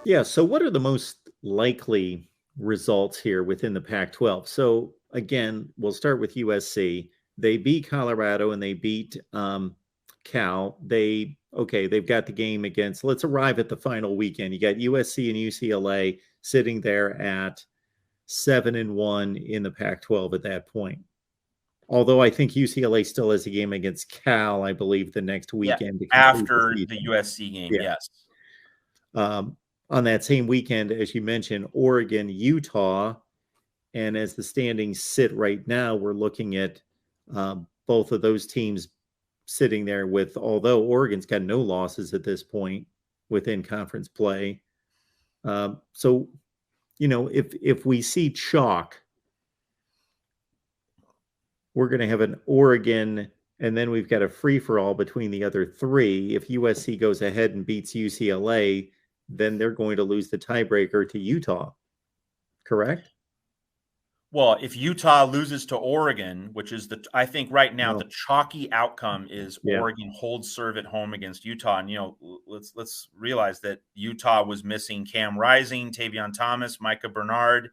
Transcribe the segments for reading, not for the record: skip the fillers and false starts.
Yeah. So what are the most likely results here within the Pac-12? So again, we'll start with USC. They beat Colorado and they beat Cal. They've got the game against. Let's arrive at the final weekend. You got USC and UCLA sitting there at 7-1 in the Pac-12 at that point. Although I think UCLA still has a game against Cal, I believe, the next Yeah, weekend to complete the after the season. USC game, Yeah. yes. On that same weekend, as you mentioned, Oregon, Utah, and as the standings sit right now, we're looking at both of those teams sitting there with, although Oregon's got no losses at this point within conference play. So, if we see chalk, we're going to have an Oregon, and then we've got a free-for-all between the other three. If USC goes ahead and beats UCLA, then they're going to lose the tiebreaker to Utah, correct? Well, if Utah loses to Oregon, which is I think right now the chalky outcome is Oregon holds serve at home against Utah. And, let's realize that Utah was missing Cam Rising, Tavion Thomas, Micah Bernard,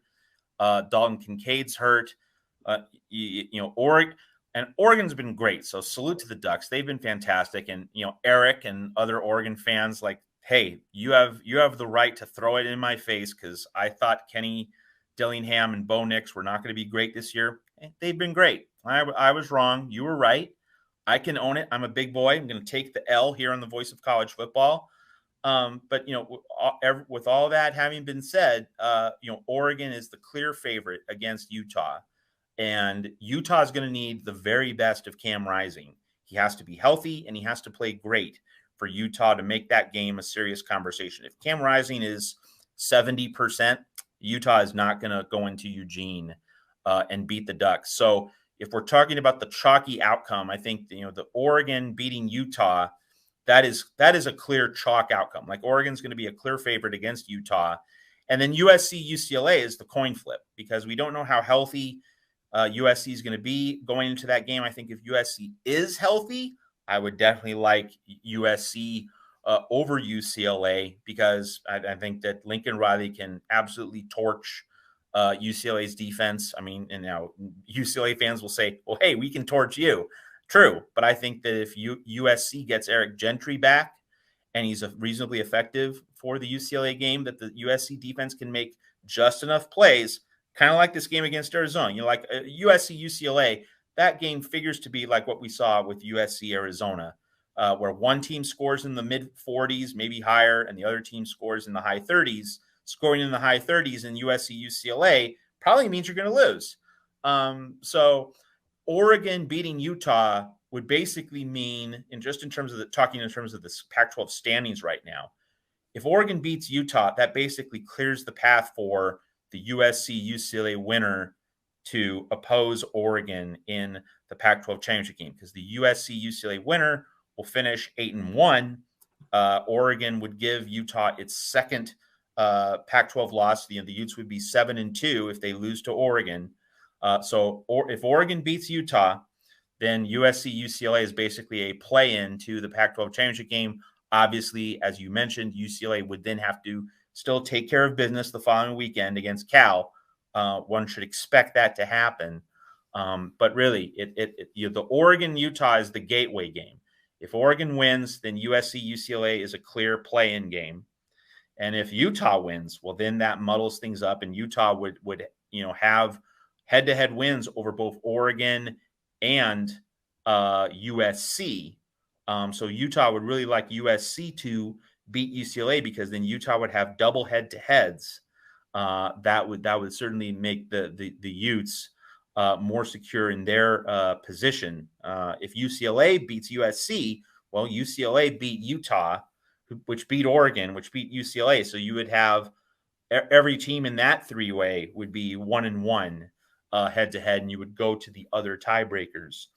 Dalton Kincaid's hurt. Oregon's been great. So salute to the Ducks. They've been fantastic. And, Eric and other Oregon fans, like, hey, you have the right to throw it in my face because I thought Kenny Dillingham and Bo Nix were not going to be great this year. They've been great. I was wrong. You were right. I can own it. I'm a big boy. I'm going to take the L here on the Voice of College Football. But, with all that having been said, Oregon is the clear favorite against Utah. And Utah is going to need the very best of Cam Rising. He has to be healthy and he has to play great for Utah to make that game a serious conversation. If Cam Rising is 70%, Utah is not going to go into Eugene and beat the Ducks. So if we're talking about the chalky outcome, I think the Oregon beating Utah, that is a clear chalk outcome. Like Oregon's going to be a clear favorite against Utah, and then USC UCLA is the coin flip because we don't know how healthy USC is going to be going into that game. I think if USC is healthy, I would definitely like USC over UCLA because I think that Lincoln Riley can absolutely torch UCLA's defense. I mean, and now UCLA fans will say, well, hey, we can torch you. True. But I think that if USC gets Eric Gentry back and he's reasonably effective for the UCLA game, that the USC defense can make just enough plays, kind of like this game against Arizona. Like USC UCLA, that game figures to be like what we saw with USC Arizona. Where one team scores in the mid-40s, maybe higher, and the other team scores in the high 30s. Scoring in the high 30s in USC UCLA probably means you're going to lose. So Oregon beating Utah would basically mean, in terms of the Pac-12 standings right now, if Oregon beats Utah, that basically clears the path for the USC UCLA winner to oppose Oregon in the Pac-12 championship game because the USC UCLA winner will finish 8-1. Oregon would give Utah its second Pac-12 loss. The Utes would be 7-2 if they lose to Oregon. If Oregon beats Utah, then USC UCLA is basically a play-in to the Pac-12 championship game. Obviously, as you mentioned, UCLA would then have to still take care of business the following weekend against Cal. One should expect that to happen. But really, the Oregon-Utah is the gateway game. If Oregon wins, then USC UCLA is a clear play-in game. And if Utah wins, well, then that muddles things up, and Utah would have head-to-head wins over both Oregon and USC. So Utah would really like USC to beat UCLA because then Utah would have double head-to-heads. That would certainly make the Utes more secure in their position. If UCLA beats USC, well, UCLA beat Utah, which beat Oregon, which beat UCLA. So you would have every team in that three-way would be 1-1 head-to-head, and you would go to the other tiebreakers.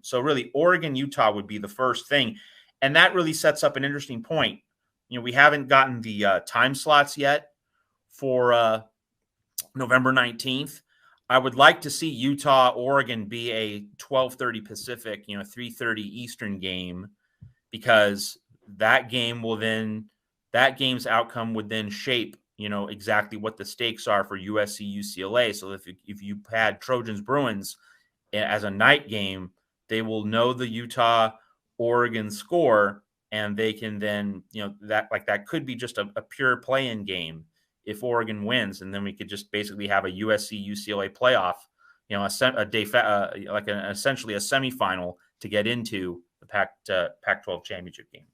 So really, Oregon-Utah would be the first thing. And that really sets up an interesting point. We haven't gotten the time slots yet for November 19th. I would like to see Utah-Oregon be a 12:30 Pacific, 3:30 Eastern game, because that game will then that game's outcome would then shape, exactly what the stakes are for USC UCLA. So if you had Trojans Bruins as a night game, they will know the Utah Oregon score, and they can then, that could be just a pure play-in game if Oregon wins, and then we could just basically have a USC UCLA playoff, essentially a semifinal to get into the Pac-12 championship game.